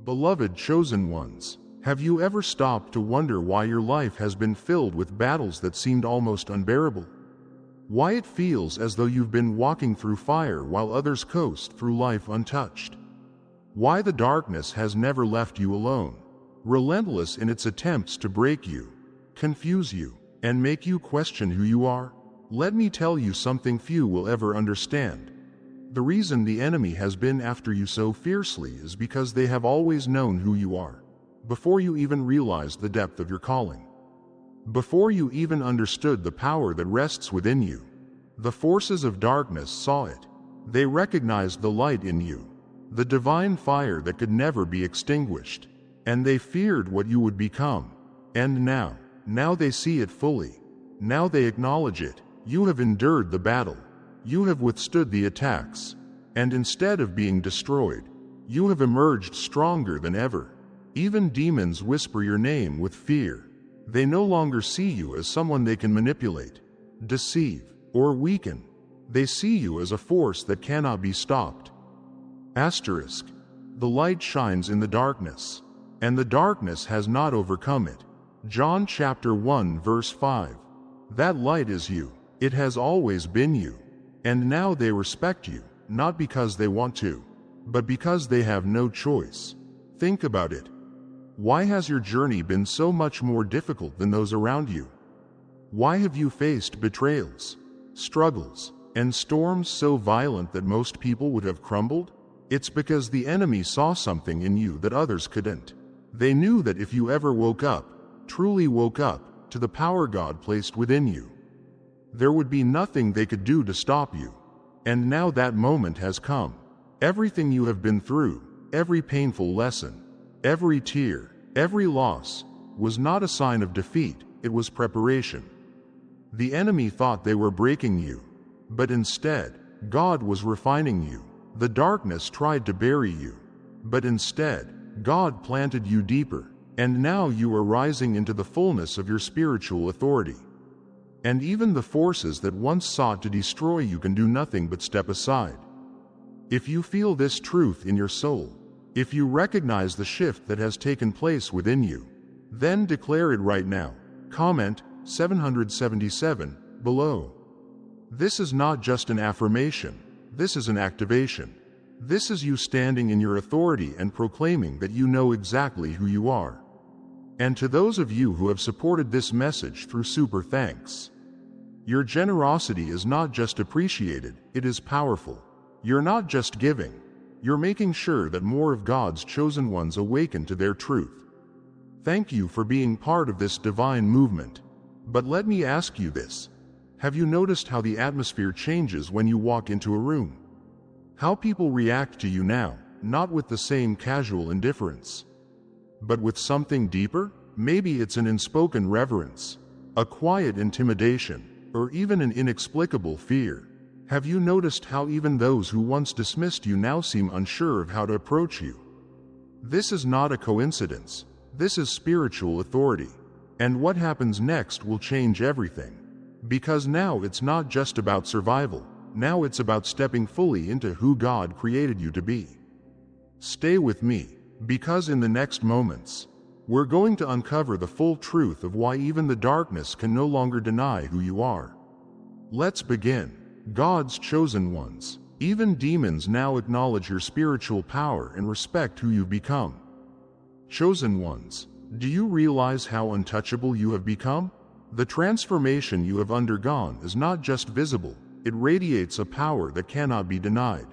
Beloved chosen ones, have you ever stopped to wonder why your life has been filled with battles that seemed almost unbearable? Why it feels as though you've been walking through fire while others coast through life untouched? Why the darkness has never left you alone, relentless in its attempts to break you, confuse you, and make you question who you are? Let me tell you something few will ever understand. The reason the enemy has been after you so fiercely is because they have always known who you are, before you even realized the depth of your calling. Before you even understood the power that rests within you. The forces of darkness saw it. They recognized the light in you, the divine fire that could never be extinguished, and they feared what you would become. And now they see it fully. Now they acknowledge it. You have endured the battle. You have withstood the attacks. And instead of being destroyed, you have emerged stronger than ever. Even demons whisper your name with fear. They no longer see you as someone they can manipulate, deceive, or weaken. They see you as a force that cannot be stopped. Asterisk. The light shines in the darkness, and the darkness has not overcome it. John chapter 1 verse 5. That light is you. It has always been you. And now they respect you, not because they want to, but because they have no choice. Think about it. Why has your journey been so much more difficult than those around you? Why have you faced betrayals, struggles, and storms so violent that most people would have crumbled? It's because the enemy saw something in you that others couldn't. They knew that if you ever woke up, truly woke up, to the power God placed within you, there would be nothing they could do to stop you. And now that moment has come. Everything you have been through, every painful lesson, every tear, every loss, was not a sign of defeat, it was preparation. The enemy thought they were breaking you, but instead, God was refining you. The darkness tried to bury you, but instead, God planted you deeper, and now you are rising into the fullness of your spiritual authority. And even the forces that once sought to destroy you can do nothing but step aside. If you feel this truth in your soul, if you recognize the shift that has taken place within you, then declare it right now. Comment 777 below. This is not just an affirmation, this is an activation. This is you standing in your authority and proclaiming that you know exactly who you are. And to those of you who have supported this message through super thanks. Your generosity is not just appreciated, it is powerful. You're not just giving, you're making sure that more of God's chosen ones awaken to their truth. Thank you for being part of this divine movement. But let me ask you this. Have you noticed how the atmosphere changes when you walk into a room? How people react to you now, not with the same casual indifference, but with something deeper? Maybe it's an unspoken reverence, a quiet intimidation, or even an inexplicable fear. Have you noticed how even those who once dismissed you now seem unsure of how to approach you? This is not a coincidence. This is spiritual authority. And what happens next will change everything. Because now it's not just about survival. Now it's about stepping fully into who God created you to be. Stay with me, because in the next moments, we're going to uncover the full truth of why even the darkness can no longer deny who you are. Let's begin. God's chosen ones, even demons now acknowledge your spiritual power and respect who you've become. Chosen ones, do you realize how untouchable you have become? The transformation you have undergone is not just visible, it radiates a power that cannot be denied.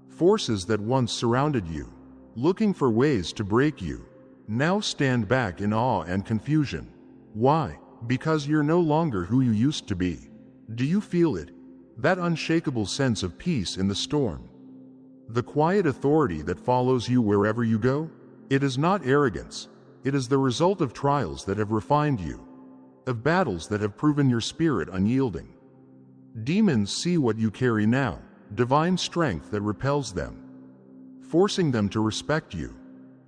Forces that once surrounded you, looking for ways to break you, now stand back in awe and confusion. Why? Because you're no longer who you used to be. Do you feel it? That unshakable sense of peace in the storm. The quiet authority that follows you wherever you go? It is not arrogance. It is the result of trials that have refined you, of battles that have proven your spirit unyielding. Demons see what you carry now, divine strength that repels them, forcing them to respect you.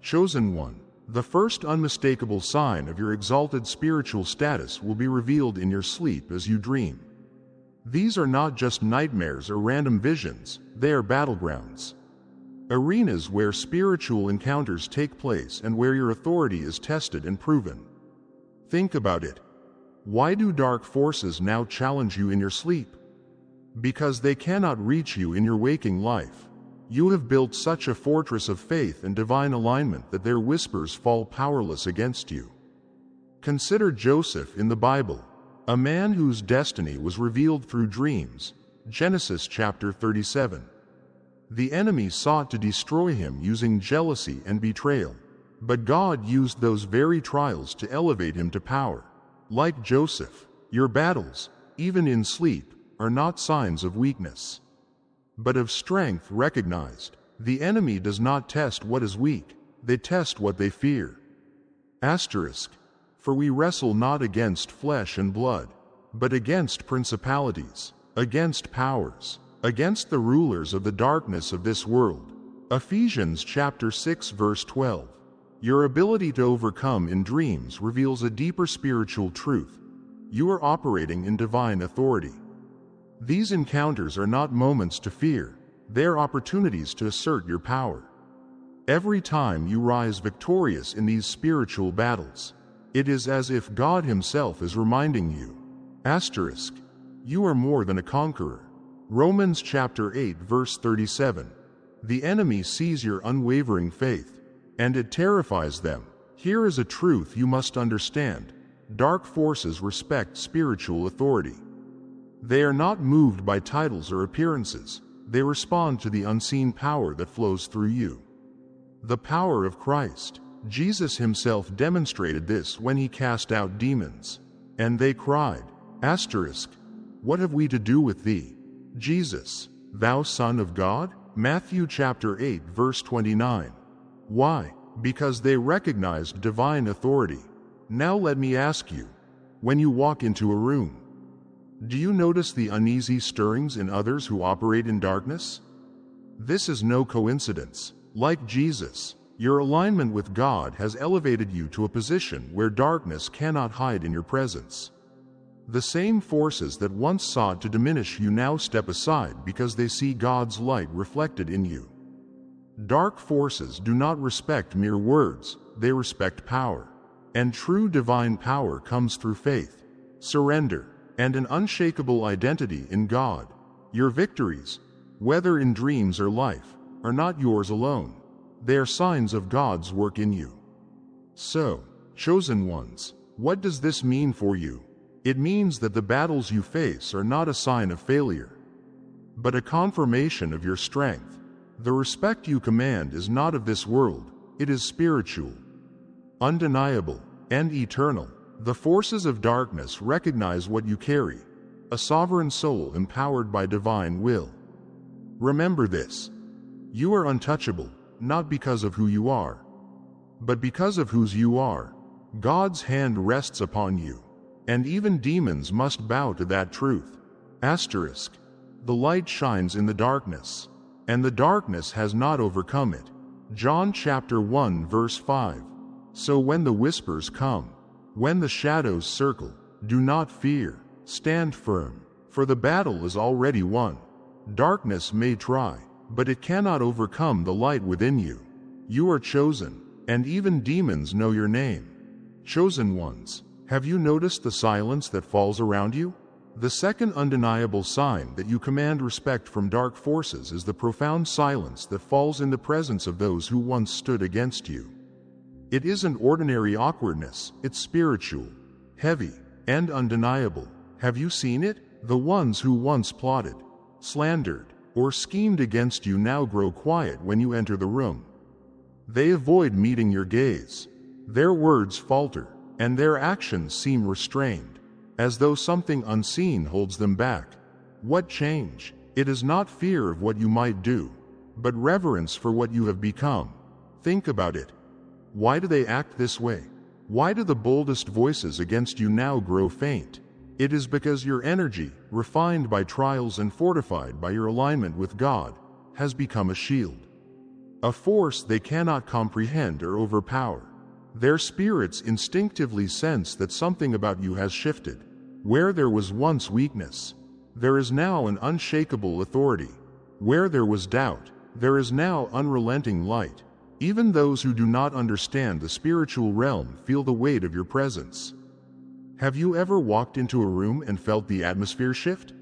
Chosen one, the first unmistakable sign of your exalted spiritual status will be revealed in your sleep as you dream. These are not just nightmares or random visions, they are battlegrounds. arenas where spiritual encounters take place and where your authority is tested and proven. Think about it. Why do dark forces now challenge you in your sleep? Because they cannot reach you in your waking life. You have built such a fortress of faith and divine alignment that their whispers fall powerless against you. Consider Joseph in the Bible, a man whose destiny was revealed through dreams. Genesis chapter 37. The enemy sought to destroy him using jealousy and betrayal, but God used those very trials to elevate him to power. Like Joseph, your battles, even in sleep, are not signs of weakness, but of strength recognized. The enemy does not test what is weak, they test what they fear. Asterisk. For we wrestle not against flesh and blood, but against principalities, against powers, against the rulers of the darkness of this world. Ephesians chapter 6 verse 12. Your ability to overcome in dreams reveals a deeper spiritual truth. You are operating in divine authority. These encounters are not moments to fear, they are opportunities to assert your power. Every time you rise victorious in these spiritual battles, it is as if God Himself is reminding you. Asterisk. You are more than a conqueror. Romans chapter 8 verse 37. The enemy sees your unwavering faith, and it terrifies them. Here is a truth you must understand. Dark forces respect spiritual authority. They are not moved by titles or appearances. They respond to the unseen power that flows through you. The power of Christ. Jesus Himself demonstrated this when He cast out demons. And they cried, asterisk, what have we to do with Thee, Jesus, Thou Son of God? Matthew chapter 8 verse 29. Why? Because they recognized divine authority. Now let me ask you, when you walk into a room, do you notice the uneasy stirrings in others who operate in darkness? This is no coincidence. Like Jesus, your alignment with God has elevated you to a position where darkness cannot hide in your presence. The same forces that once sought to diminish you now step aside because they see God's light reflected in you. Dark forces do not respect mere words, they respect power. And true divine power comes through faith, surrender, and an unshakable identity in God. Your victories, whether in dreams or life, are not yours alone. They are signs of God's work in you. So, chosen ones, what does this mean for you? It means that the battles you face are not a sign of failure, but a confirmation of your strength. The respect you command is not of this world, it is spiritual, undeniable, and eternal. The forces of darkness recognize what you carry, a sovereign soul empowered by divine will. Remember this. You are untouchable, not because of who you are, but because of whose you are. God's hand rests upon you, and even demons must bow to that truth. Asterisk. The light shines in the darkness, and the darkness has not overcome it. John chapter 1 verse 5. So when the whispers come, when the shadows circle, do not fear, stand firm, for the battle is already won. Darkness may try, but it cannot overcome the light within you. You are chosen, and even demons know your name. Chosen ones, have you noticed the silence that falls around you? The second undeniable sign that you command respect from dark forces is the profound silence that falls in the presence of those who once stood against you. It isn't ordinary awkwardness, it's spiritual, heavy, and undeniable. Have you seen it? The ones who once plotted, slandered, or schemed against you now grow quiet when you enter the room. They avoid meeting your gaze. Their words falter, and their actions seem restrained, as though something unseen holds them back. What change? It is not fear of what you might do, but reverence for what you have become. Think about it. Why do they act this way? Why do the boldest voices against you now grow faint? It is because your energy, refined by trials and fortified by your alignment with God, has become a shield. A force they cannot comprehend or overpower. Their spirits instinctively sense that something about you has shifted. Where there was once weakness, there is now an unshakable authority. Where there was doubt, there is now unrelenting light. Even those who do not understand the spiritual realm feel the weight of your presence. Have you ever walked into a room and felt the atmosphere shift?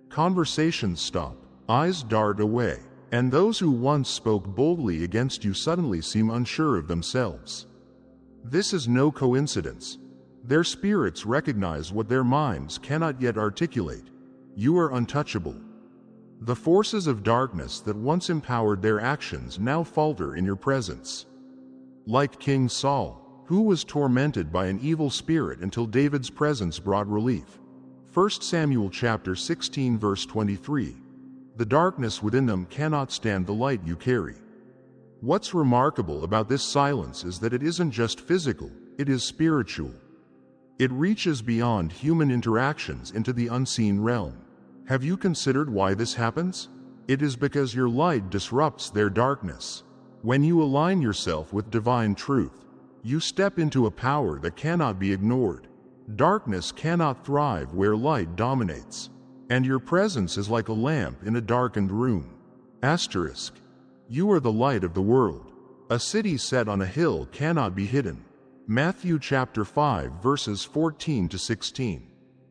Conversations stop, eyes dart away, and those who once spoke boldly against you suddenly seem unsure of themselves. This is no coincidence. Their spirits recognize what their minds cannot yet articulate. You are untouchable. The forces of darkness that once empowered their actions now falter in your presence. Like King Saul, who was tormented by an evil spirit until David's presence brought relief. 1 Samuel chapter 16 verse 23. The darkness within them cannot stand the light you carry. What's remarkable about this silence is that it isn't just physical, it is spiritual. It reaches beyond human interactions into the unseen realm. Have you considered why this happens? It is because your light disrupts their darkness. When you align yourself with divine truth, you step into a power that cannot be ignored. Darkness cannot thrive where light dominates, and your presence is like a lamp in a darkened room. Asterisk. You are the light of the world. A city set on a hill cannot be hidden. Matthew chapter 5 verses 14 to 16.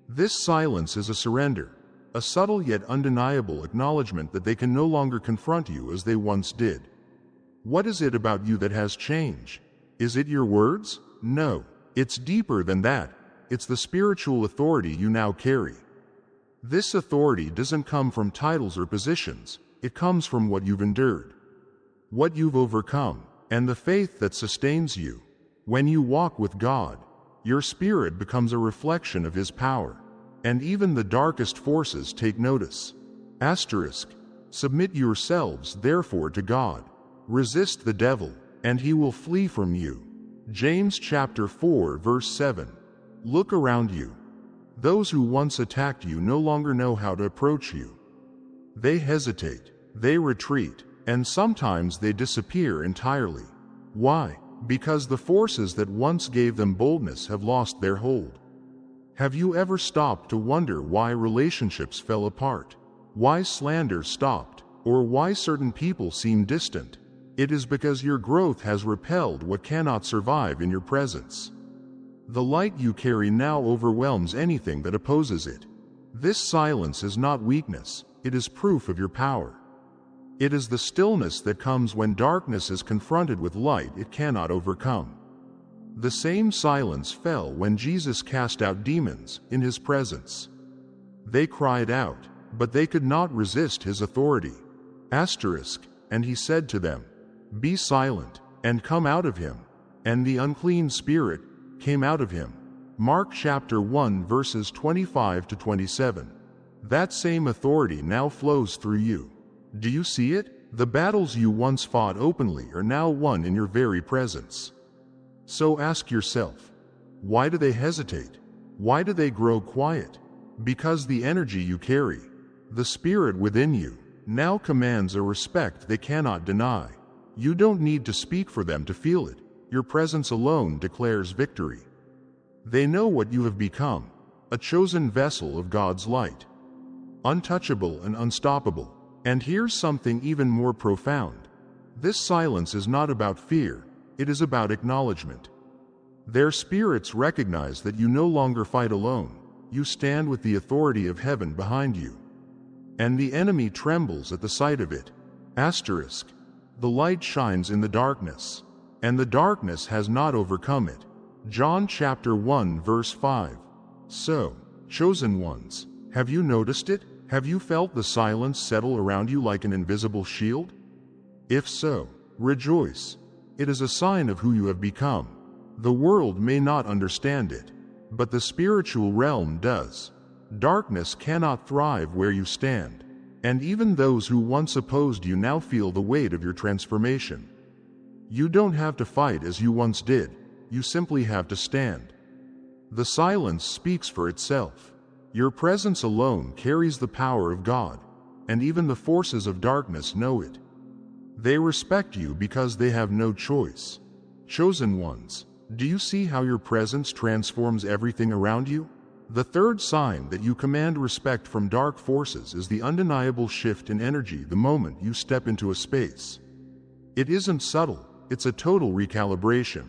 This silence is a surrender, a subtle yet undeniable acknowledgement that they can no longer confront you as they once did. What is it about you that has changed? Is it your words? No, it's deeper than that. It's the spiritual authority you now carry. This authority doesn't come from titles or positions, it comes from what you've endured, what you've overcome, and the faith that sustains you. When you walk with God, your spirit becomes a reflection of His power, and even the darkest forces take notice. Asterisk. Submit yourselves therefore to God. Resist the devil, and he will flee from you. James chapter 4 verse 7. Look around you. Those who once attacked you no longer know how to approach you. They hesitate, they retreat, and sometimes they disappear entirely. Why? Because the forces that once gave them boldness have lost their hold. Have you ever stopped to wonder why relationships fell apart? Why slander stopped? Or why certain people seem distant? It is because your growth has repelled what cannot survive in your presence. The light you carry now overwhelms anything that opposes it. This silence is not weakness, it is proof of your power. It is the stillness that comes when darkness is confronted with light it cannot overcome. The same silence fell when Jesus cast out demons in His presence. They cried out, but they could not resist His authority. Asterisk. And He said to them, "Be silent, and come out of him." And the unclean spirit came out of him. Mark chapter 1 verses 25 to 27. That same authority now flows through you. Do you see it? The battles you once fought openly are now won in your very presence. So ask yourself, why do they hesitate? Why do they grow quiet? Because the energy you carry, the spirit within you, now commands a respect they cannot deny. You don't need to speak for them to feel it. Your presence alone declares victory. They know what you have become, a chosen vessel of God's light, untouchable and unstoppable. And here's something even more profound. This silence is not about fear, it is about acknowledgement. Their spirits recognize that you no longer fight alone, you stand with the authority of heaven behind you. And the enemy trembles at the sight of it. Asterisk. The light shines in the darkness, and the darkness has not overcome it. John chapter 1 verse 5. So, chosen ones, have you noticed it? Have you felt the silence settle around you like an invisible shield? If so, rejoice. It is a sign of who you have become. The world may not understand it, but the spiritual realm does. Darkness cannot thrive where you stand, and even those who once opposed you now feel the weight of your transformation. You don't have to fight as you once did, you simply have to stand. The silence speaks for itself. Your presence alone carries the power of God, and even the forces of darkness know it. They respect you because they have no choice. Chosen ones, do you see how your presence transforms everything around you? The third sign that you command respect from dark forces is the undeniable shift in energy the moment you step into a space. It isn't subtle, it's a total recalibration,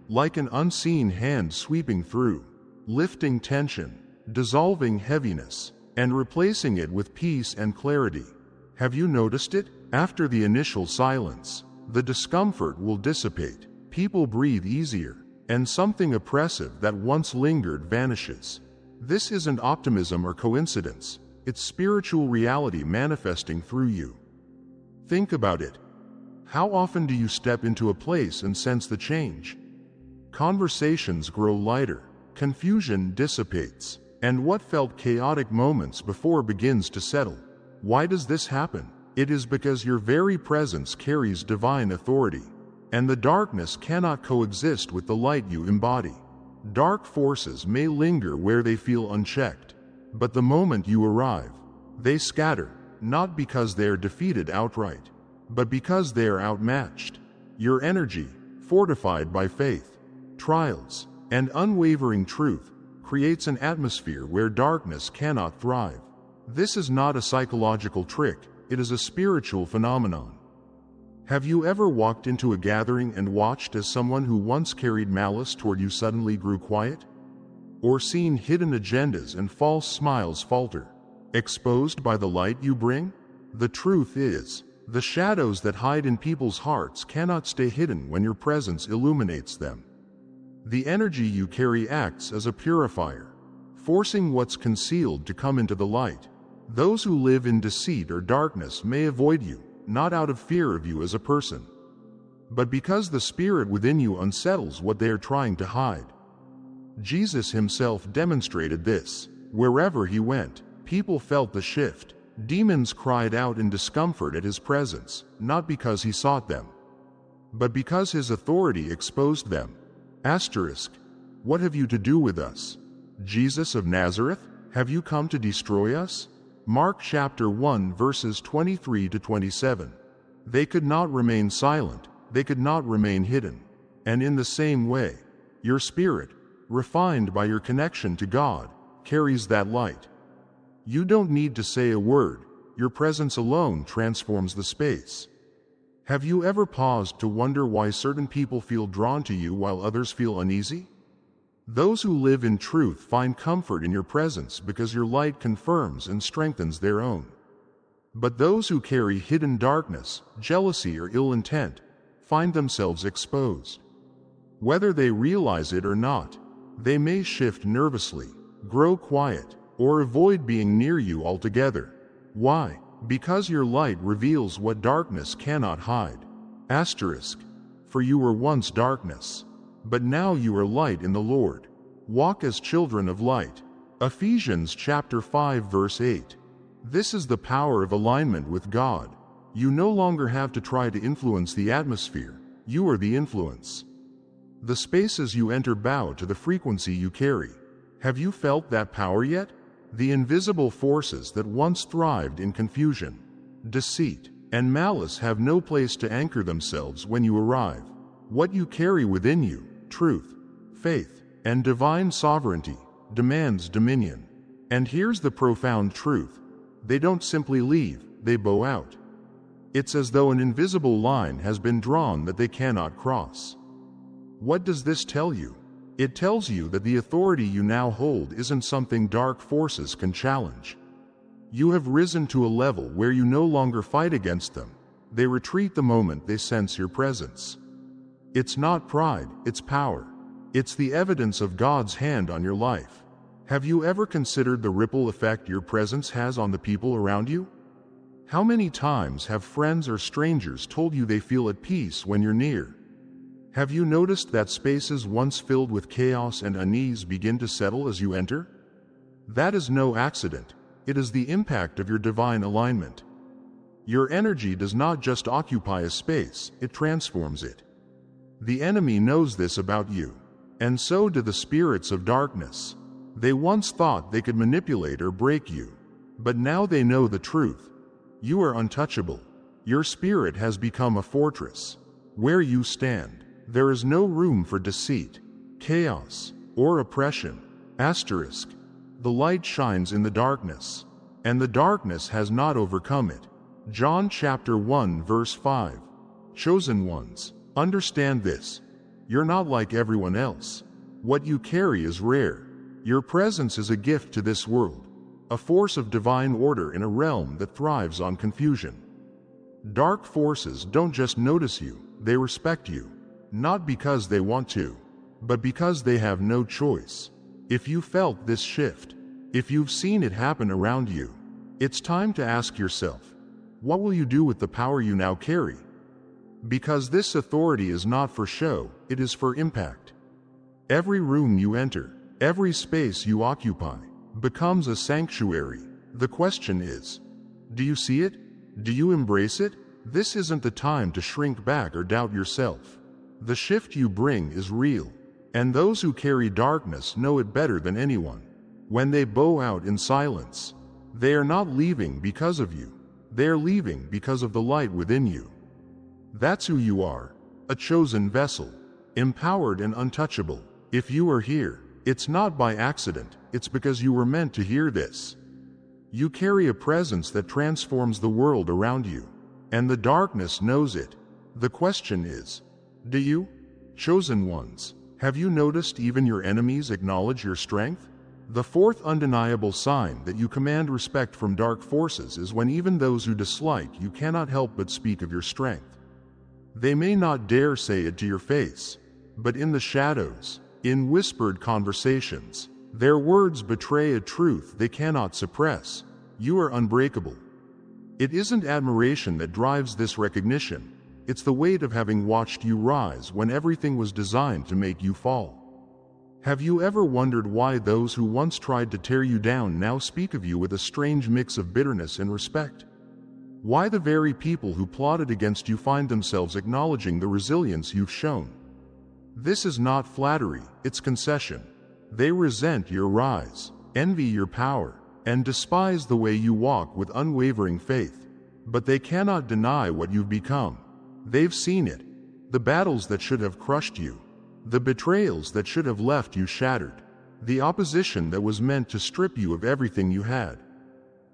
like an unseen hand sweeping through, lifting tension, dissolving heaviness, and replacing it with peace and clarity. Have you noticed it? After the initial silence, the discomfort will dissipate, people breathe easier, and something oppressive that once lingered vanishes. This isn't optimism or coincidence, it's spiritual reality manifesting through you. Think about it. How often do you step into a place and sense the change? Conversations grow lighter, confusion dissipates, and what felt chaotic moments before begins to settle. Why does this happen? It is because your very presence carries divine authority, and the darkness cannot coexist with the light you embody. Dark forces may linger where they feel unchecked, but the moment you arrive, they scatter, not because they are defeated outright, but because they are outmatched. Your energy, fortified by faith, trials, and unwavering truth, creates an atmosphere where darkness cannot thrive. This is not a psychological trick, it is a spiritual phenomenon. Have you ever walked into a gathering and watched as someone who once carried malice toward you suddenly grew quiet? Or seen hidden agendas and false smiles falter, exposed by the light you bring? The truth is, the shadows that hide in people's hearts cannot stay hidden when your presence illuminates them. The energy you carry acts as a purifier, forcing what's concealed to come into the light. Those who live in deceit or darkness may avoid you, not out of fear of you as a person, but because the spirit within you unsettles what they are trying to hide. Jesus himself demonstrated this. Wherever he went, people felt the shift. Demons cried out in discomfort at his presence, not because he sought them, but because his authority exposed them. What have you to do with us, Jesus of Nazareth? Have you come to destroy us? Mark chapter 1 verses 23 to 27. They could not remain silent, they could not remain hidden. And in the same way, your spirit, refined by your connection to God, carries that light. You don't need to say a word, your presence alone transforms the space. Have you ever paused to wonder why certain people feel drawn to you while others feel uneasy? Those who live in truth find comfort in your presence because your light confirms and strengthens their own. But those who carry hidden darkness, jealousy, or ill intent find themselves exposed. Whether they realize it or not, they may shift nervously, grow quiet, or avoid being near you altogether. Why? Because your light reveals what darkness cannot hide. For you were once darkness, but now you are light in the Lord. Walk as children of light. Ephesians chapter 5 verse 8. This is the power of alignment with God. You no longer have to try to influence the atmosphere, you are the influence. The spaces you enter bow to the frequency you carry. Have you felt that power yet? The invisible forces that once thrived in confusion, deceit, and malice have no place to anchor themselves when you arrive. What you carry within you, truth, faith, and divine sovereignty, demands dominion. And here's the profound truth. They don't simply leave, they bow out. It's as though an invisible line has been drawn that they cannot cross. What does this tell you? It tells you that the authority you now hold isn't something dark forces can challenge. You have risen to a level where you no longer fight against them. They retreat the moment they sense your presence. It's not pride, it's power. It's the evidence of God's hand on your life. Have you ever considered the ripple effect your presence has on the people around you? How many times have friends or strangers told you they feel at peace when you're near? Have you noticed that spaces once filled with chaos and unease begin to settle as you enter? That is no accident. It is the impact of your divine alignment. Your energy does not just occupy a space, it transforms it. The enemy knows this about you, and so do the spirits of darkness. They once thought they could manipulate or break you, but now they know the truth. You are untouchable. Your spirit has become a fortress. Where you stand, there is no room for deceit, chaos, or oppression. the light shines in the darkness, and the darkness has not overcome it. John chapter 1 verse 5. Chosen ones, understand this. You're not like everyone else. What you carry is rare. Your presence is a gift to this world, a force of divine order in a realm that thrives on confusion. Dark forces don't just notice you, they respect you, not because they want to, but because they have no choice. If you felt this shift, if you've seen it happen around you, it's time to ask yourself, what will you do with the power you now carry? Because this authority is not for show, it is for impact. Every room you enter, every space you occupy, becomes a sanctuary. The question is, do you see it? Do you embrace it? This isn't the time to shrink back or doubt yourself. The shift you bring is real, and those who carry darkness know it better than anyone. When they bow out in silence, they are not leaving because of you. They are leaving because of the light within you. That's who you are, a chosen vessel, empowered and untouchable. If you are here, it's not by accident, it's because you were meant to hear this. You carry a presence that transforms the world around you, and the darkness knows it. The question is, do you? Chosen ones, have you noticed even your enemies acknowledge your strength? The fourth undeniable sign that you command respect from dark forces is when even those who dislike you cannot help but speak of your strength. They may not dare say it to your face, but in the shadows, in whispered conversations, their words betray a truth they cannot suppress. You are unbreakable. It isn't admiration that drives this recognition, it's the weight of having watched you rise when everything was designed to make you fall. Have you ever wondered why those who once tried to tear you down now speak of you with a strange mix of bitterness and respect? Why the very people who plotted against you find themselves acknowledging the resilience you've shown? This is not flattery, it's concession. They resent your rise, envy your power, and despise the way you walk with unwavering faith. But they cannot deny what you've become. They've seen it. The battles that should have crushed you, the betrayals that should have left you shattered, the opposition that was meant to strip you of everything you had.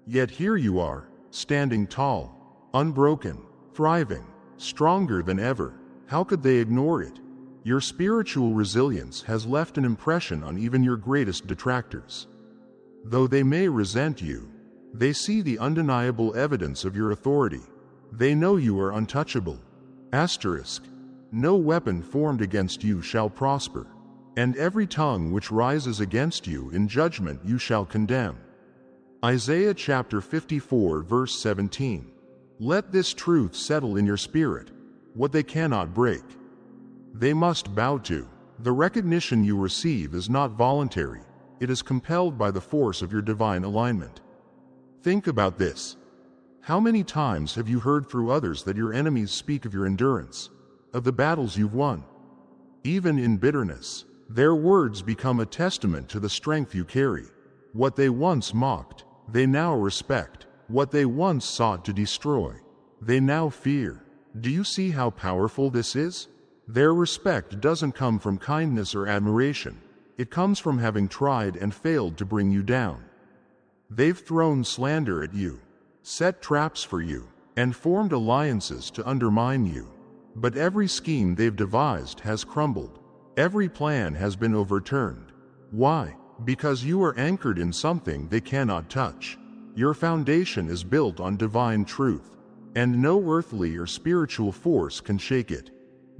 Yet here you are, standing tall, unbroken, thriving, stronger than ever. How could they ignore it? Your spiritual resilience has left an impression on even your greatest detractors. Though they may resent you, they see the undeniable evidence of your authority. They know you are untouchable. Asterisk. No weapon formed against you shall prosper, and every tongue which rises against you in judgment you shall condemn. Isaiah chapter 54 verse 17. Let this truth settle in your spirit. What they cannot break, they must bow to. The recognition you receive is not voluntary, it is compelled by the force of your divine alignment. Think about this. How many times have you heard through others that your enemies speak of your endurance, of the battles you've won? Even in bitterness, their words become a testament to the strength you carry. What they once mocked, they now respect. What they once sought to destroy, they now fear. Do you see how powerful this is? Their respect doesn't come from kindness or admiration. It comes from having tried and failed to bring you down. They've thrown slander at you, set traps for you, and formed alliances to undermine you. But every scheme they've devised has crumbled. Every plan has been overturned. Why? Because you are anchored in something they cannot touch. Your foundation is built on divine truth, and no earthly or spiritual force can shake it.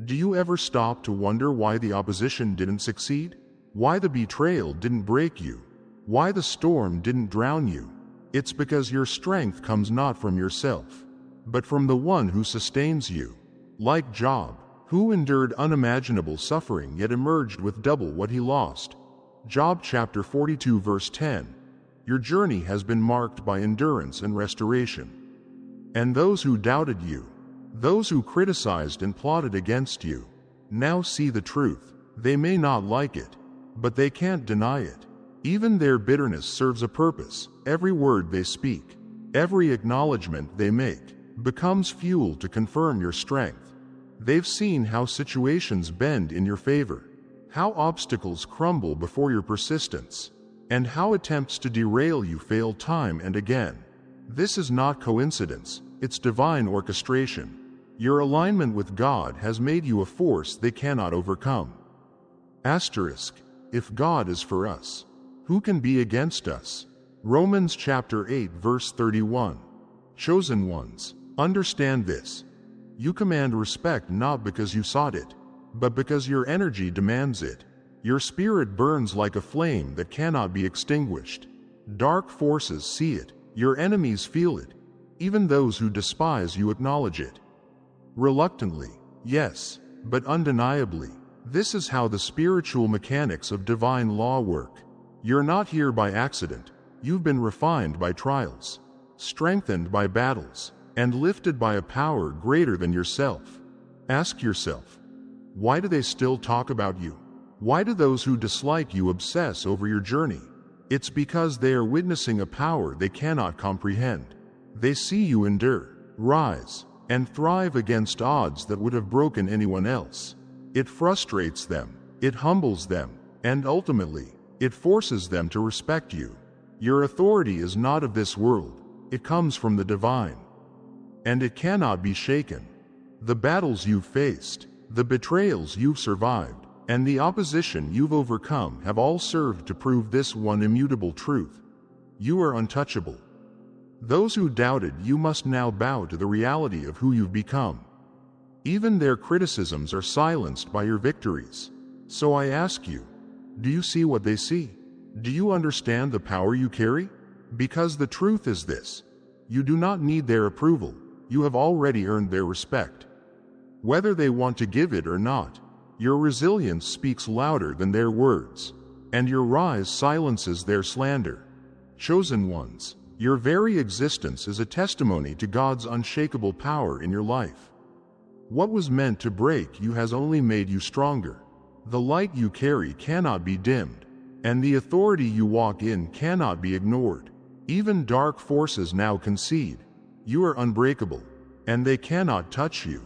Do you ever stop to wonder why the opposition didn't succeed? Why the betrayal didn't break you? Why the storm didn't drown you? It's because your strength comes not from yourself, but from the one who sustains you. Like Job, who endured unimaginable suffering yet emerged with double what he lost. Job chapter 42 verse 10. Your journey has been marked by endurance and restoration. And those who doubted you, those who criticized and plotted against you, now see the truth. They may not like it, but they can't deny it. Even their bitterness serves a purpose. Every word they speak, every acknowledgement they make, becomes fuel to confirm your strength. They've seen how situations bend in your favor, how obstacles crumble before your persistence. and how attempts to derail you fail time and again. This is not coincidence, it's divine orchestration. Your alignment with God has made you a force they cannot overcome. Asterisk, if God is for us, who can be against us? Romans chapter 8 verse 31. Chosen ones, understand this. You command respect not because you sought it, but because your energy demands it. Your spirit burns like a flame that cannot be extinguished. Dark forces see it, your enemies feel it. Even those who despise you acknowledge it. Reluctantly, yes, but undeniably. This is how the spiritual mechanics of divine law work. You're not here by accident. You've been refined by trials, strengthened by battles, and lifted by a power greater than yourself. Ask yourself, why do they still talk about you? Why do those who dislike you obsess over your journey? It's because they are witnessing a power they cannot comprehend. They see you endure, rise, and thrive against odds that would have broken anyone else. It frustrates them, it humbles them, and ultimately, it forces them to respect you. Your authority is not of this world, it comes from the divine. And it cannot be shaken. The battles you've faced, the betrayals you've survived, and the opposition you've overcome have all served to prove this one immutable truth. You are untouchable. Those who doubted you must now bow to the reality of who you've become. Even their criticisms are silenced by your victories. So I ask you, do you see what they see? Do you understand the power you carry? Because the truth is this: you do not need their approval, you have already earned their respect. Whether they want to give it or not, your resilience speaks louder than their words, and your rise silences their slander. Chosen ones, your very existence is a testimony to God's unshakable power in your life. What was meant to break you has only made you stronger. The light you carry cannot be dimmed, and the authority you walk in cannot be ignored. Even dark forces now concede. You are unbreakable, and they cannot touch you.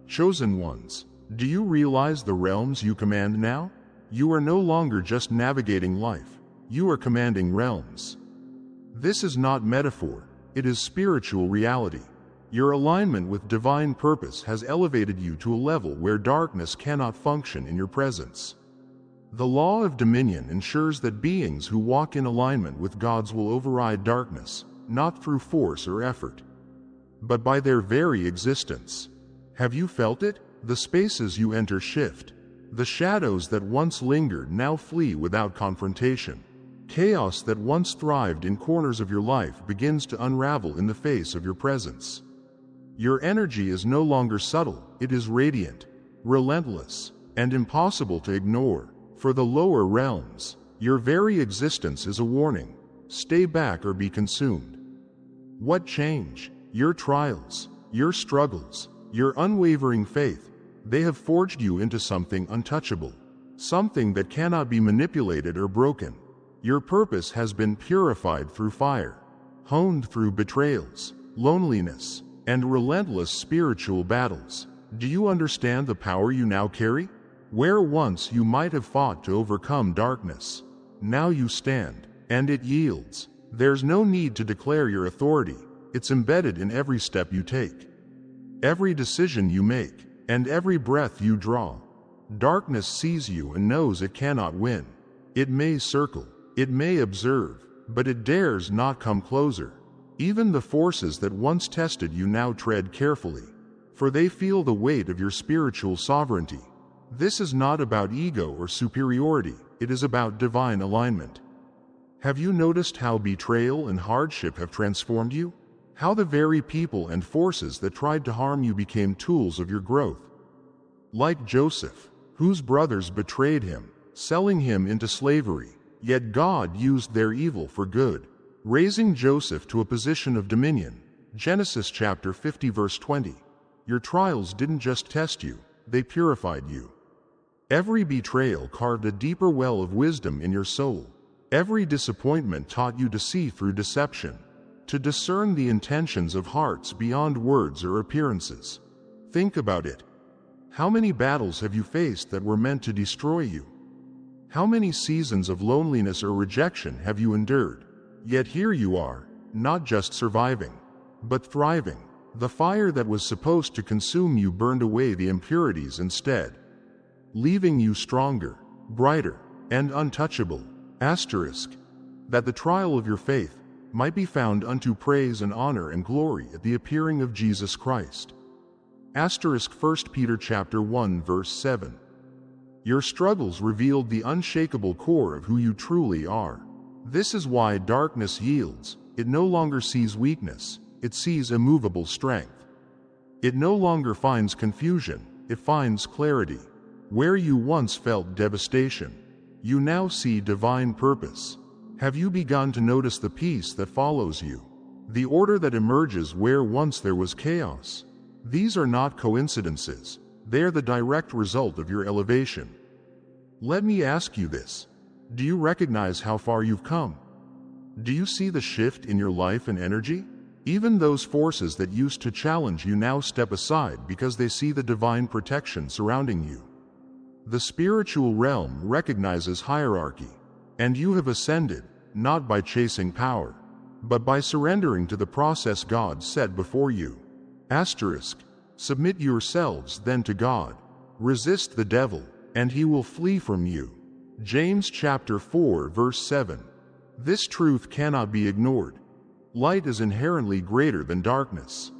Chosen ones, do you realize the realms you command now? You are no longer just navigating life, you are commanding realms. This is not metaphor, it is spiritual reality. Your alignment with divine purpose has elevated you to a level where darkness cannot function in your presence. The law of dominion ensures that beings who walk in alignment with God's will override darkness, not through force or effort, but by their very existence. Have you felt it? The spaces you enter shift. The shadows that once lingered now flee without confrontation. Chaos that once thrived in corners of your life begins to unravel in the face of your presence. Your energy is no longer subtle, it is radiant, relentless, and impossible to ignore. For the lower realms, your very existence is a warning. Stay back or be consumed. What change? Your trials, your struggles, your unwavering faith, they have forged you into something untouchable, something that cannot be manipulated or broken. Your purpose has been purified through fire, honed through betrayals, loneliness, and relentless spiritual battles. Do you understand the power you now carry? Where once you might have fought to overcome darkness, now you stand, and it yields. There's no need to declare your authority, it's embedded in every step you take, every decision you make, and every breath you draw. Darkness sees you and knows it cannot win. It may circle, it may observe, but it dares not come closer. Even the forces that once tested you now tread carefully, for they feel the weight of your spiritual sovereignty. This is not about ego or superiority, it is about divine alignment. Have you noticed how betrayal and hardship have transformed you? How the very people and forces that tried to harm you became tools of your growth. Like Joseph, whose brothers betrayed him, selling him into slavery, yet God used their evil for good, raising Joseph to a position of dominion. Genesis chapter 50 verse 20. Your trials didn't just test you, they purified you. Every betrayal carved a deeper well of wisdom in your soul. Every disappointment taught you to see through deception, to discern the intentions of hearts beyond words or appearances. Think about it. How many battles have you faced that were meant to destroy you? How many seasons of loneliness or rejection have you endured? Yet here you are, not just surviving, but thriving. The fire that was supposed to consume you burned away the impurities instead, leaving you stronger, brighter, and untouchable. Asterisk. That the trial of your faith might be found unto praise and honor and glory at the appearing of Jesus Christ. Asterisk 1 Peter chapter 1 verse 7. Your struggles revealed the unshakable core of who you truly are. This is why darkness yields. It no longer sees weakness, it sees immovable strength. It no longer finds confusion, it finds clarity. Where you once felt devastation, you now see divine purpose. Have you begun to notice the peace that follows you? The order that emerges where once there was chaos? These are not coincidences, they are the direct result of your elevation. Let me ask you this. Do you recognize how far you've come? Do you see the shift in your life and energy? Even those forces that used to challenge you now step aside because they see the divine protection surrounding you. The spiritual realm recognizes hierarchy, and you have ascended, not by chasing power, but by surrendering to the process God set before you. Asterisk. Submit yourselves then to God. Resist the devil, and he will flee from you. James chapter 4 verse 7. This truth cannot be ignored. Light is inherently greater than darkness.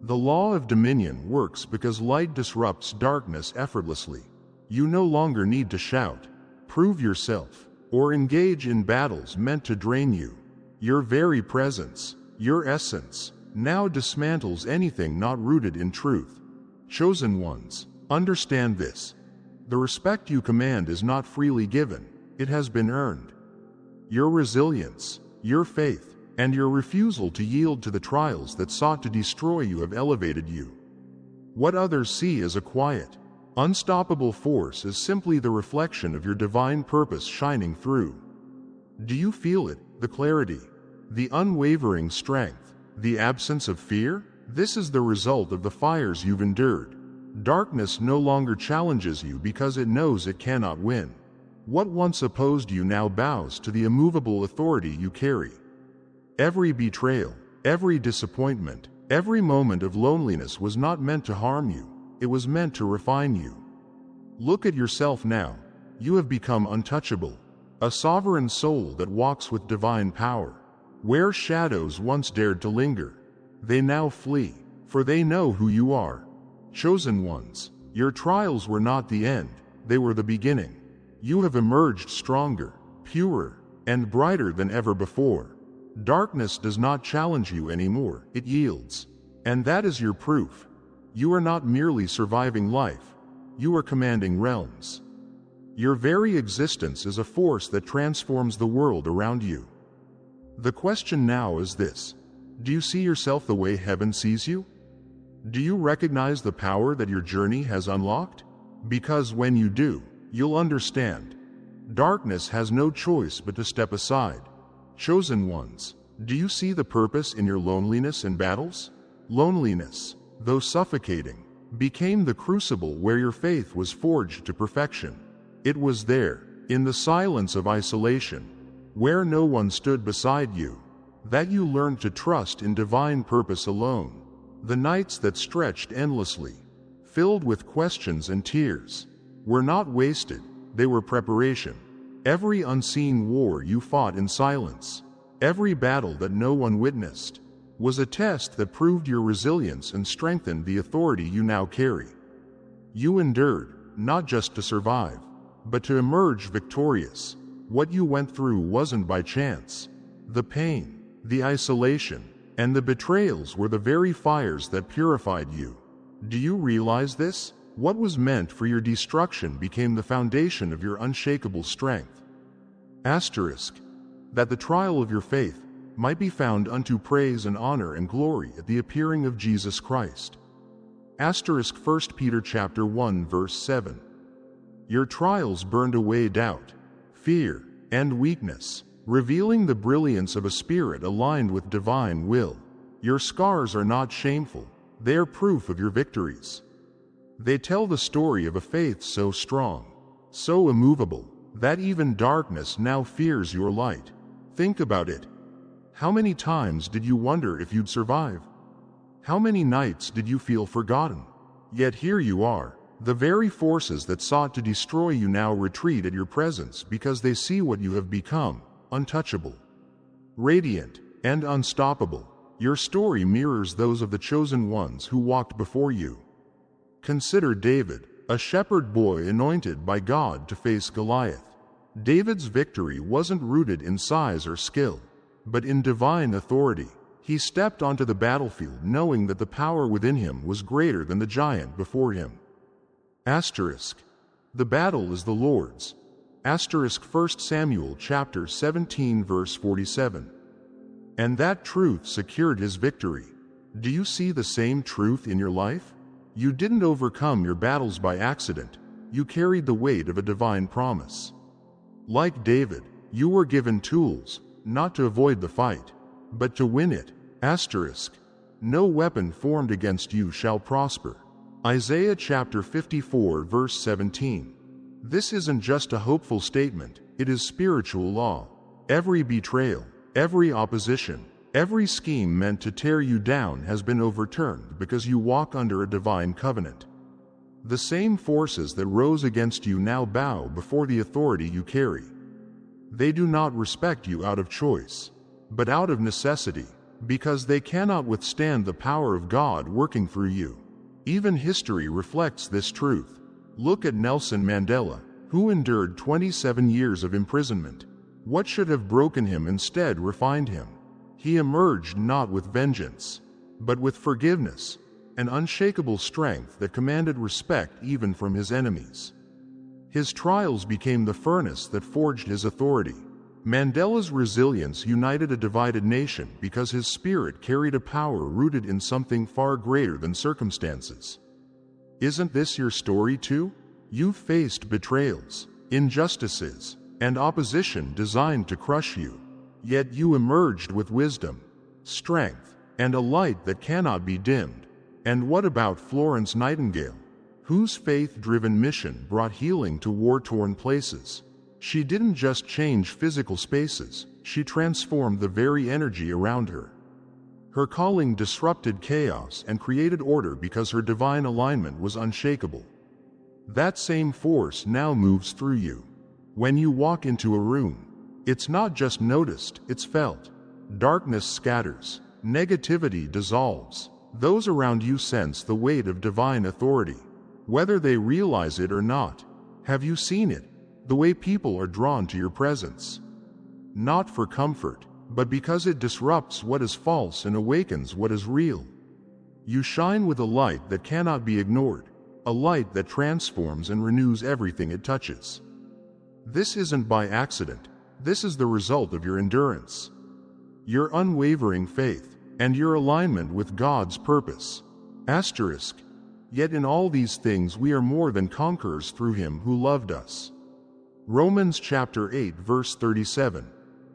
The law of dominion works because light disrupts darkness effortlessly. You no longer need to shout, prove yourself, or engage in battles meant to drain you. Your very presence, your essence, now dismantles anything not rooted in truth. Chosen ones, understand this. The respect you command is not freely given, it has been earned. Your resilience, your faith, and your refusal to yield to the trials that sought to destroy you have elevated you. What others see as a quiet, unstoppable force is simply the reflection of your divine purpose shining through. Do you feel it, the clarity, the unwavering strength, the absence of fear? This is the result of the fires you've endured. Darkness no longer challenges you because it knows it cannot win. What once opposed you now bows to the immovable authority you carry. Every betrayal, every disappointment, every moment of loneliness was not meant to harm you, it was meant to refine you. Look at yourself now. You have become untouchable, a sovereign soul that walks with divine power. Where shadows once dared to linger, they now flee, for they know who you are. Chosen ones, your trials were not the end, they were the beginning. You have emerged stronger, purer, and brighter than ever before. Darkness does not challenge you anymore, it yields. And that is your proof. You are not merely surviving life, you are commanding realms. Your very existence is a force that transforms the world around you. The question now is this: do you see yourself the way heaven sees you? Do you recognize the power that your journey has unlocked? Because when you do, you'll understand. Darkness has no choice but to step aside. Chosen ones, do you see the purpose in your loneliness and battles? Loneliness, though suffocating, became the crucible where your faith was forged to perfection. It was there, in the silence of isolation, where no one stood beside you, that you learned to trust in divine purpose alone. The nights that stretched endlessly, filled with questions and tears, were not wasted, they were preparation. Every unseen war you fought in silence, every battle that no one witnessed, was a test that proved your resilience and strengthened the authority you now carry. You endured, not just to survive, but to emerge victorious. What you went through wasn't by chance. The pain, the isolation, and the betrayals were the very fires that purified you. Do you realize this? What was meant for your destruction became the foundation of your unshakable strength. Asterisk. That the trial of your faith might be found unto praise and honor and glory at the appearing of Jesus Christ. Asterisk 1 Peter chapter 1 verse 7. Your trials burned away doubt, fear, and weakness, revealing the brilliance of a spirit aligned with divine will. Your scars are not shameful, they are proof of your victories. They tell the story of a faith so strong, so immovable, that even darkness now fears your light. Think about it. How many times did you wonder if you'd survive? How many nights did you feel forgotten? Yet here you are. The very forces that sought to destroy you now retreat at your presence because they see what you have become: untouchable, radiant, and unstoppable. Your story mirrors those of the chosen ones who walked before you. Consider David, a shepherd boy anointed by God to face Goliath. David's victory wasn't rooted in size or skill, but in divine authority. He stepped onto the battlefield knowing that the power within him was greater than the giant before him. Asterisk. The battle is the Lord's. Asterisk 1 Samuel chapter 17 verse 47. And that truth secured his victory. Do you see the same truth in your life? You didn't overcome your battles by accident. You carried the weight of a divine promise. Like David, you were given tools, not to avoid the fight, but to win it. Asterisk. No weapon formed against you shall prosper. Isaiah chapter 54 verse 17. This isn't just a hopeful statement, it is spiritual law. Every betrayal, every opposition, every scheme meant to tear you down has been overturned because you walk under a divine covenant. The same forces that rose against you now bow before the authority you carry. They do not respect you out of choice, but out of necessity, because they cannot withstand the power of God working through you. Even history reflects this truth. Look at Nelson Mandela, who endured 27 years of imprisonment. What should have broken him instead refined him. He emerged not with vengeance, but with forgiveness, an unshakable strength that commanded respect even from his enemies. His trials became the furnace that forged his authority. Mandela's resilience united a divided nation because his spirit carried a power rooted in something far greater than circumstances. Isn't this your story too? You've faced betrayals, injustices, and opposition designed to crush you. Yet you emerged with wisdom, strength, and a light that cannot be dimmed. And what about Florence Nightingale, whose faith-driven mission brought healing to war-torn places? She didn't just change physical spaces, she transformed the very energy around her. Her calling disrupted chaos and created order because her divine alignment was unshakable. That same force now moves through you. When you walk into a room, it's not just noticed, it's felt. Darkness scatters, negativity dissolves. Those around you sense the weight of divine authority, whether they realize it or not. Have you seen it? The way people are drawn to your presence. Not for comfort, but because it disrupts what is false and awakens what is real. You shine with a light that cannot be ignored, a light that transforms and renews everything it touches. This isn't by accident, this is the result of your endurance, your unwavering faith, and your alignment with God's purpose. Asterisk. Yet in all these things we are more than conquerors through Him who loved us. Romans chapter 8 verse 37.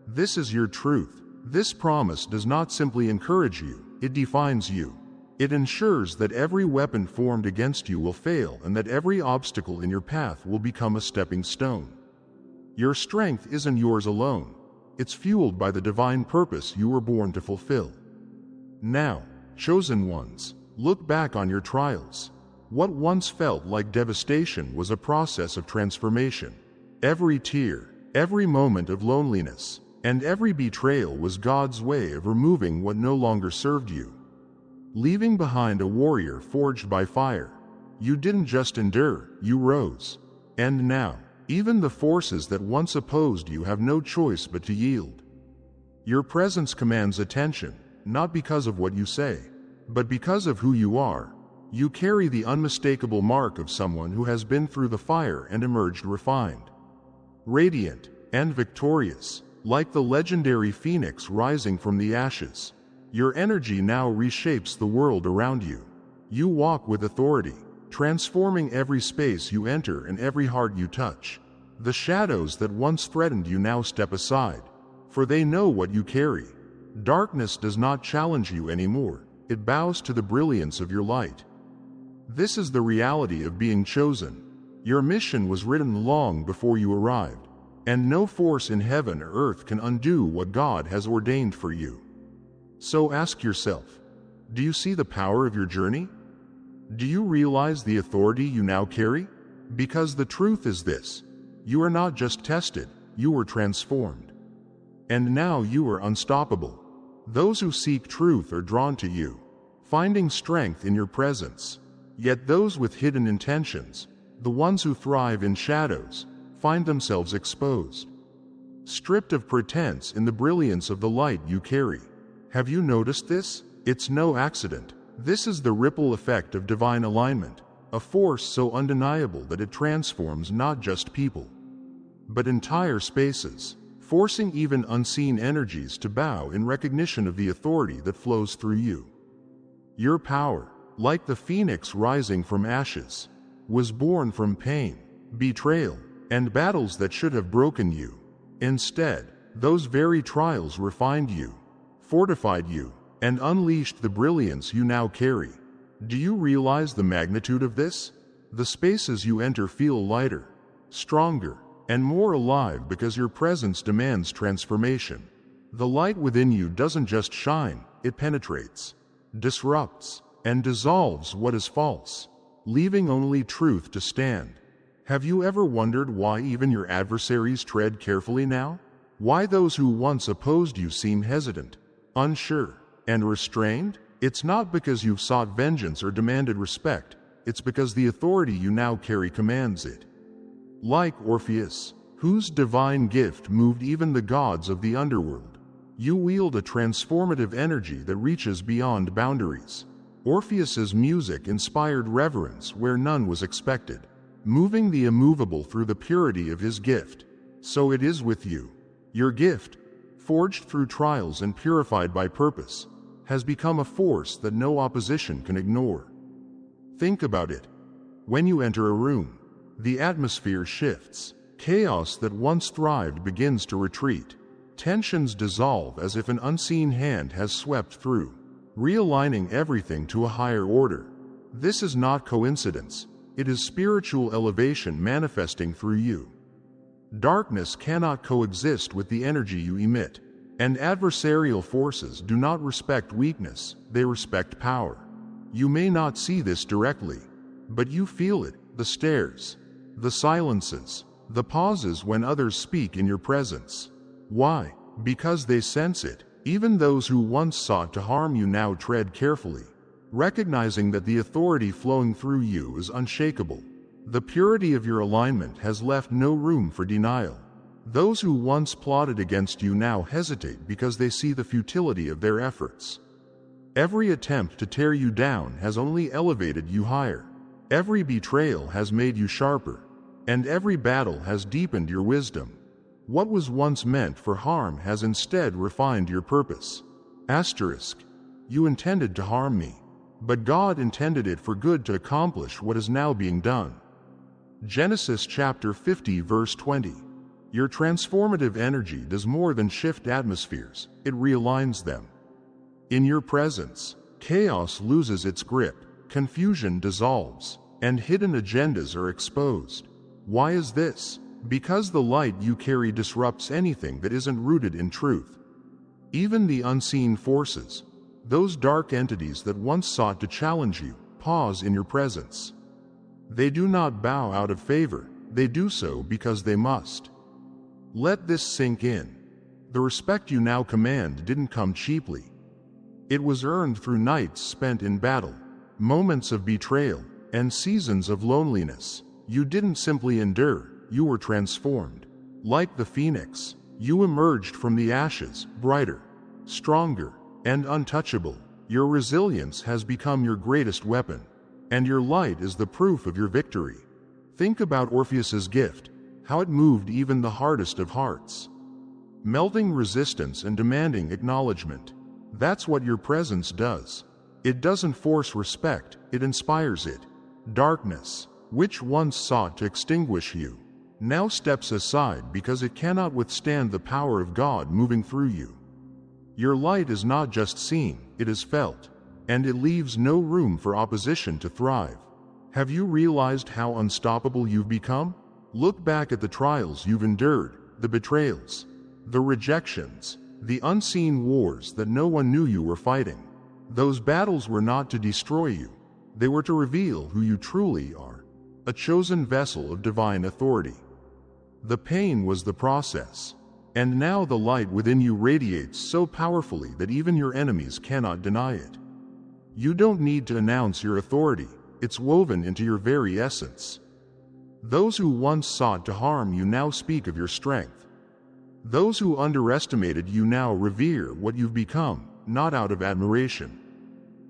This is your truth. This promise does not simply encourage you, it defines you. It ensures that every weapon formed against you will fail and that every obstacle in your path will become a stepping stone. Your strength isn't yours alone. It's fueled by the divine purpose you were born to fulfill. Now, chosen ones, look back on your trials. What once felt like devastation was a process of transformation. Every tear, every moment of loneliness, and every betrayal was God's way of removing what no longer served you. Leaving behind a warrior forged by fire, you didn't just endure, you rose. And now, even the forces that once opposed you have no choice but to yield. Your presence commands attention, not because of what you say, but because of who you are. You carry the unmistakable mark of someone who has been through the fire and emerged refined, radiant, and victorious, like the legendary phoenix rising from the ashes. Your energy now reshapes the world around you. You walk with authority, transforming every space you enter and every heart you touch. The shadows that once threatened you now step aside, for they know what you carry. Darkness does not challenge you anymore, it bows to the brilliance of your light. This is the reality of being chosen. Your mission was written long before you arrived, and no force in heaven or earth can undo what God has ordained for you. So ask yourself, do you see the power of your journey? Do you realize the authority you now carry? Because the truth is this: you are not just tested, you were transformed. And now you are unstoppable. Those who seek truth are drawn to you, finding strength in your presence. Yet those with hidden intentions, the ones who thrive in shadows, find themselves exposed, stripped of pretense in the brilliance of the light you carry. Have you noticed this? It's no accident. This is the ripple effect of divine alignment, a force so undeniable that it transforms not just people, but entire spaces, forcing even unseen energies to bow in recognition of the authority that flows through you. Your power, like the phoenix rising from ashes, was born from pain, betrayal, and battles that should have broken you. Instead, those very trials refined you, fortified you, and unleashed the brilliance you now carry. Do you realize the magnitude of this? The spaces you enter feel lighter, stronger, and more alive because your presence demands transformation. The light within you doesn't just shine, it penetrates, disrupts, and dissolves what is false, leaving only truth to stand. Have you ever wondered why even your adversaries tread carefully now? Why those who once opposed you seem hesitant, unsure, and restrained? It's not because you've sought vengeance or demanded respect, it's because the authority you now carry commands it. Like Orpheus, whose divine gift moved even the gods of the underworld, you wield a transformative energy that reaches beyond boundaries. Orpheus's music inspired reverence where none was expected, moving the immovable through the purity of his gift. So it is with you. Your gift, forged through trials and purified by purpose, has become a force that no opposition can ignore. Think about it. When you enter a room, the atmosphere shifts. Chaos that once thrived begins to retreat. Tensions dissolve as if an unseen hand has swept through, realigning everything to a higher order. This is not coincidence. It is spiritual elevation manifesting through you. Darkness cannot coexist with the energy you emit, and adversarial forces do not respect weakness, they respect power. You may not see this directly, but you feel it: the stares, the silences, the pauses when others speak in your presence. Why? Because they sense it. Even those who once sought to harm you now tread carefully, recognizing that the authority flowing through you is unshakable. The purity of your alignment has left no room for denial. Those who once plotted against you now hesitate because they see the futility of their efforts. Every attempt to tear you down has only elevated you higher. Every betrayal has made you sharper, and every battle has deepened your wisdom. What was once meant for harm has instead refined your purpose. Asterisk. You intended to harm me, but God intended it for good to accomplish what is now being done. Genesis chapter 50 verse 20. Your transformative energy does more than shift atmospheres, it realigns them. In your presence, chaos loses its grip, confusion dissolves, and hidden agendas are exposed. Why is this? Because the light you carry disrupts anything that isn't rooted in truth. Even the unseen forces, those dark entities that once sought to challenge you, pause in your presence. They do not bow out of favor, they do so because they must. Let this sink in. The respect you now command didn't come cheaply. It was earned through nights spent in battle, moments of betrayal, and seasons of loneliness. You didn't simply endure, you were transformed. Like the phoenix, you emerged from the ashes, brighter, stronger, and untouchable. Your resilience has become your greatest weapon, and your light is the proof of your victory. Think about Orpheus's gift, how it moved even the hardest of hearts, melting resistance and demanding acknowledgement. That's what your presence does. It doesn't force respect, it inspires it. Darkness, which once sought to extinguish you, now steps aside because it cannot withstand the power of God moving through you. Your light is not just seen, it is felt, and it leaves no room for opposition to thrive. Have you realized how unstoppable you've become? Look back at the trials you've endured, the betrayals, the rejections, the unseen wars that no one knew you were fighting. Those battles were not to destroy you. They were to reveal who you truly are, a chosen vessel of divine authority. The pain was the process, and now the light within you radiates so powerfully that even your enemies cannot deny it. You don't need to announce your authority, it's woven into your very essence. Those who once sought to harm you now speak of your strength. Those who underestimated you now revere what you've become, not out of admiration,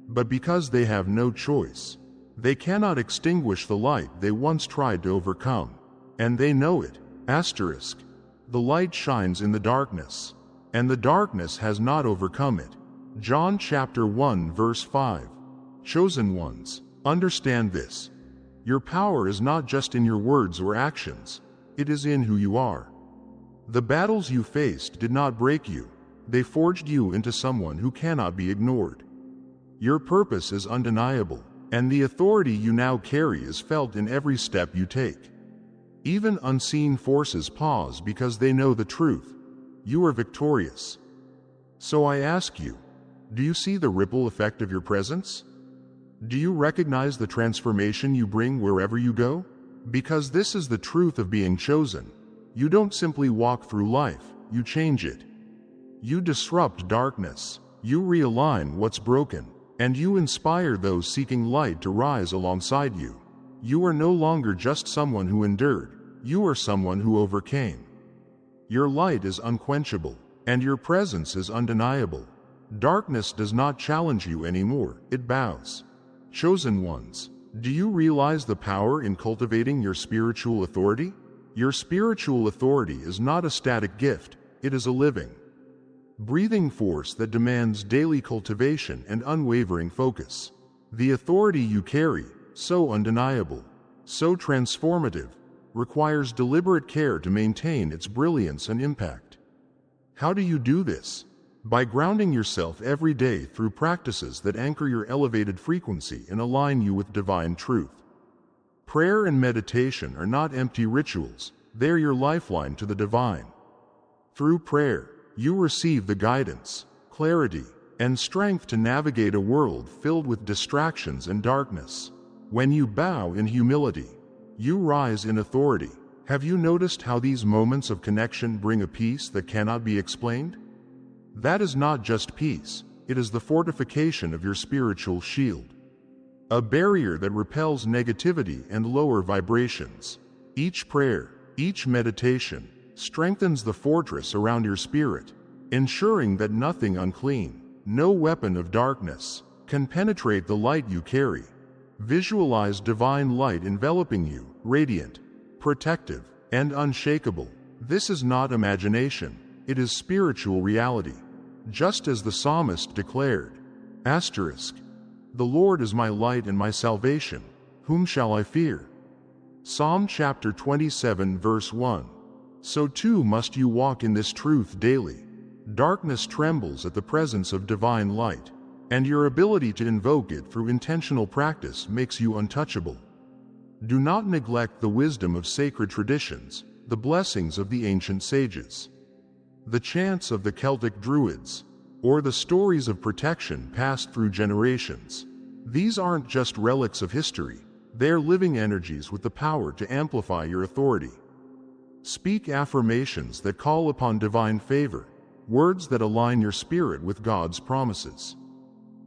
but because they have no choice. They cannot extinguish the light they once tried to overcome, and they know it. Asterisk. The light shines in the darkness, and the darkness has not overcome it. John chapter 1 verse 5. Chosen ones, understand this. Your power is not just in your words or actions, it is in who you are. The battles you faced did not break you, they forged you into someone who cannot be ignored. Your purpose is undeniable, and the authority you now carry is felt in every step you take. Even unseen forces pause because they know the truth. You are victorious. So I ask you, do you see the ripple effect of your presence? Do you recognize the transformation you bring wherever you go? Because this is the truth of being chosen. You don't simply walk through life, you change it. You disrupt darkness, you realign what's broken, and you inspire those seeking light to rise alongside you. You are no longer just someone who endured, you are someone who overcame. Your light is unquenchable, and your presence is undeniable. Darkness does not challenge you anymore, it bows. Chosen ones, do you realize the power in cultivating your spiritual authority? Your spiritual authority is not a static gift, it is a living, breathing force that demands daily cultivation and unwavering focus. The authority you carry, so undeniable, so transformative, requires deliberate care to maintain its brilliance and impact. How do you do this? By grounding yourself every day through practices that anchor your elevated frequency and align you with divine truth. Prayer and meditation are not empty rituals, they're your lifeline to the divine. Through prayer, you receive the guidance, clarity, and strength to navigate a world filled with distractions and darkness. When you bow in humility, you rise in authority. Have you noticed how these moments of connection bring a peace that cannot be explained? That is not just peace, it is the fortification of your spiritual shield. A barrier that repels negativity and lower vibrations. Each prayer, each meditation, strengthens the fortress around your spirit, ensuring that nothing unclean, no weapon of darkness, can penetrate the light you carry. Visualize divine light enveloping you, radiant, protective, and unshakable. This is not imagination, it is spiritual reality. Just as the psalmist declared, asterisk, the Lord is my light and my salvation, whom shall I fear? Psalm chapter 27 verse 1. So too must you walk in this truth daily. Darkness trembles at the presence of divine light, and your ability to invoke it through intentional practice makes you untouchable. Do not neglect the wisdom of sacred traditions, the blessings of the ancient sages, the chants of the Celtic Druids, or the stories of protection passed through generations. These aren't just relics of history, they're living energies with the power to amplify your authority. Speak affirmations that call upon divine favor, words that align your spirit with God's promises.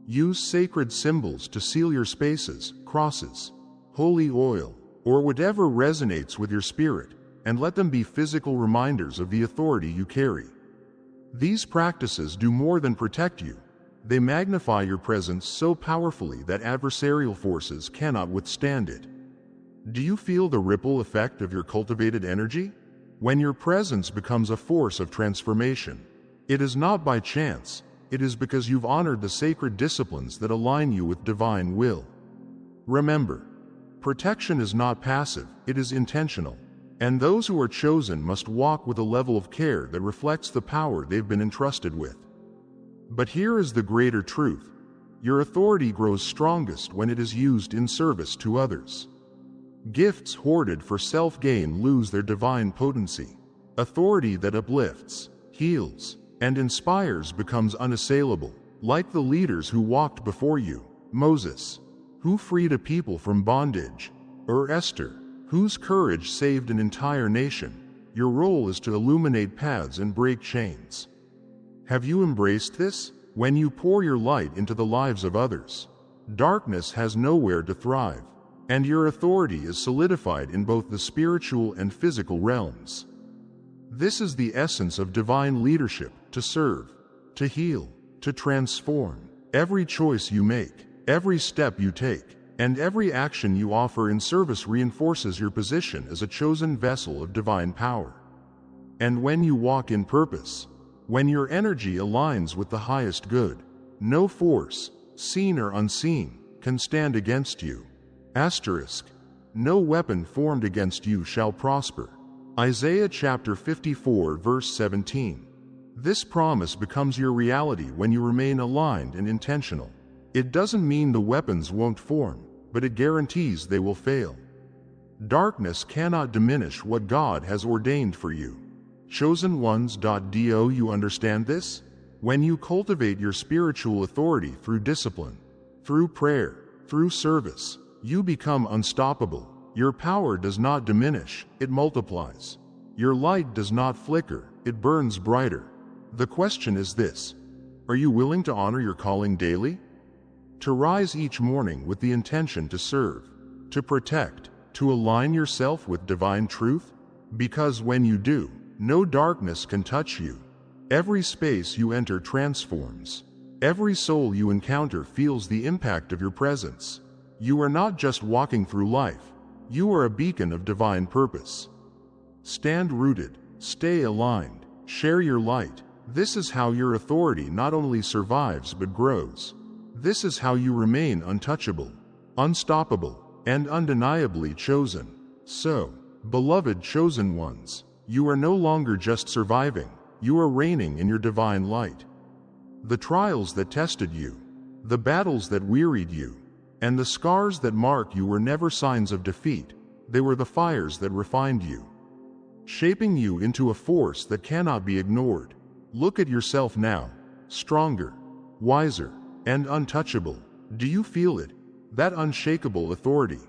Use sacred symbols to seal your spaces, crosses, holy oil, or whatever resonates with your spirit, and let them be physical reminders of the authority you carry. These practices do more than protect you. They magnify your presence so powerfully that adversarial forces cannot withstand it. Do you feel the ripple effect of your cultivated energy? When your presence becomes a force of transformation, it is not by chance, it is because you've honored the sacred disciplines that align you with divine will. Remember, protection is not passive, it is intentional. And those who are chosen must walk with a level of care that reflects the power they've been entrusted with. But here is the greater truth. Your authority grows strongest when it is used in service to others. Gifts hoarded for self-gain lose their divine potency. Authority that uplifts, heals, and inspires becomes unassailable, like the leaders who walked before you, Moses, who freed a people from bondage, or Esther, whose courage saved an entire nation. Your role is to illuminate paths and break chains. Have you embraced this? When you pour your light into the lives of others, darkness has nowhere to thrive, and your authority is solidified in both the spiritual and physical realms. This is the essence of divine leadership: to serve, to heal, to transform. Every choice you make, every step you take, and every action you offer in service reinforces your position as a chosen vessel of divine power. And when you walk in purpose, when your energy aligns with the highest good, no force, seen or unseen, can stand against you. Asterisk. No weapon formed against you shall prosper. Isaiah chapter 54 verse 17. This promise becomes your reality when you remain aligned and intentional. It doesn't mean the weapons won't form, but it guarantees they will fail. Darkness cannot diminish what God has ordained for you. Chosen ones. Do you understand this? When you cultivate your spiritual authority through discipline, through prayer, through service, you become unstoppable. Your power does not diminish, it multiplies. Your light does not flicker, it burns brighter. The question is this: are you willing to honor your calling daily? To rise each morning with the intention to serve, to protect, to align yourself with divine truth? Because when you do, no darkness can touch you. Every space you enter transforms. Every soul you encounter feels the impact of your presence. You are not just walking through life, you are a beacon of divine purpose. Stand rooted, stay aligned, share your light. This is how your authority not only survives but grows. This is how you remain untouchable, unstoppable, and undeniably chosen. So, beloved chosen ones, you are no longer just surviving, you are reigning in your divine light. The trials that tested you, the battles that wearied you, and the scars that mark you were never signs of defeat. They were the fires that refined you, shaping you into a force that cannot be ignored. Look at yourself now, stronger, wiser, and untouchable. Do you feel it? That unshakable authority,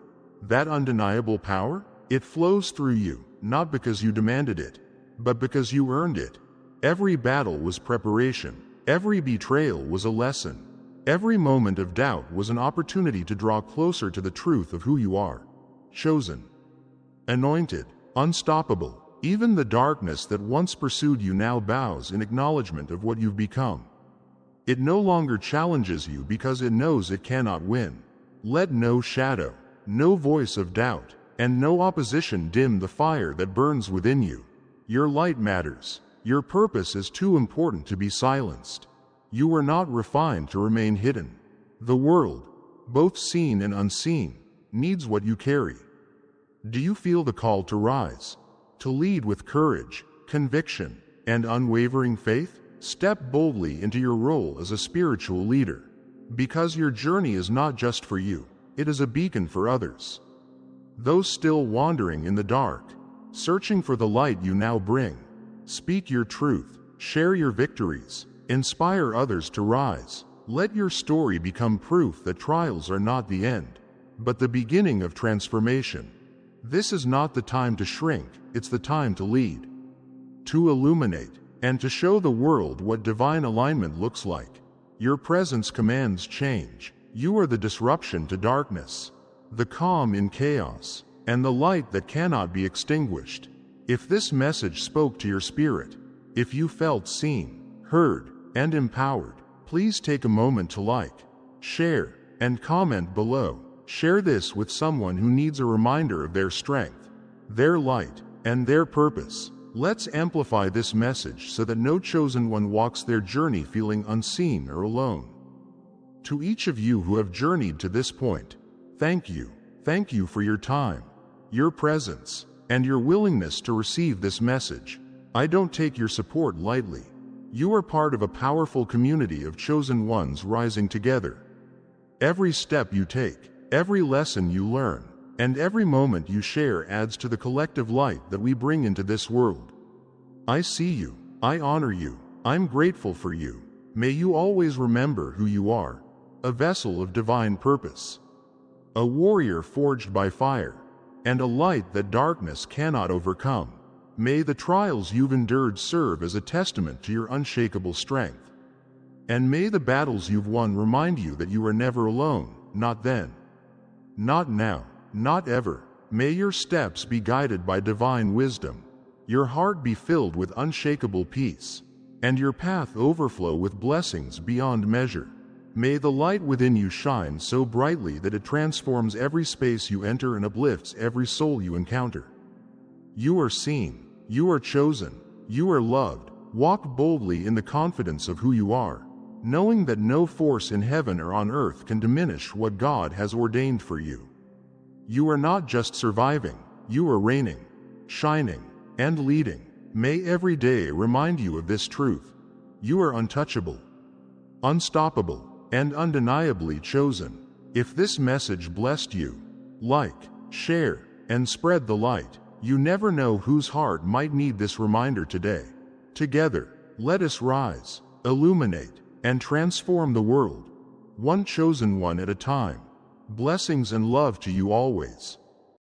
that undeniable power? It flows through you, not because you demanded it, but because you earned it. Every battle was preparation. Every betrayal was a lesson. Every moment of doubt was an opportunity to draw closer to the truth of who you are. Chosen, anointed, unstoppable. Even the darkness that once pursued you now bows in acknowledgement of what you've become. It no longer challenges you because it knows it cannot win. Let no shadow, no voice of doubt, and no opposition dim the fire that burns within you. Your light matters. Your purpose is too important to be silenced. You were not refined to remain hidden. The world, both seen and unseen, needs what you carry. Do you feel the call to rise? To lead with courage, conviction, and unwavering faith? Step boldly into your role as a spiritual leader. Because your journey is not just for you, it is a beacon for others. Those still wandering in the dark, searching for the light you now bring. Speak your truth, share your victories, inspire others to rise. Let your story become proof that trials are not the end, but the beginning of transformation. This is not the time to shrink, it's the time to lead, to illuminate, and to show the world what divine alignment looks like. Your presence commands change. You are the disruption to darkness, the calm in chaos, and the light that cannot be extinguished. If this message spoke to your spirit, if you felt seen, heard, and empowered, please take a moment to like, share, and comment below. Share this with someone who needs a reminder of their strength, their light, and their purpose. Let's amplify this message so that no chosen one walks their journey feeling unseen or alone. To each of you who have journeyed to this point, thank you. Thank you for your time, your presence, and your willingness to receive this message. I don't take your support lightly. You are part of a powerful community of chosen ones rising together. Every step you take, every lesson you learn, and every moment you share adds to the collective light that we bring into this world. I see you. I honor you. I'm grateful for you. May you always remember who you are, a vessel of divine purpose, a warrior forged by fire, and a light that darkness cannot overcome. May the trials you've endured serve as a testament to your unshakable strength. And may the battles you've won remind you that you are never alone, not then, not now, not ever. May your steps be guided by divine wisdom, your heart be filled with unshakable peace, and your path overflow with blessings beyond measure. May the light within you shine so brightly that it transforms every space you enter and uplifts every soul you encounter. You are seen, you are chosen, you are loved. Walk boldly in the confidence of who you are, knowing that no force in heaven or on earth can diminish what God has ordained for you. You are not just surviving, you are reigning, shining, and leading. May every day remind you of this truth. You are untouchable, unstoppable, and undeniably chosen. If this message blessed you, like, share, and spread the light. You never know whose heart might need this reminder today. Together, let us rise, illuminate, and transform the world, one chosen one at a time. Blessings and love to you always.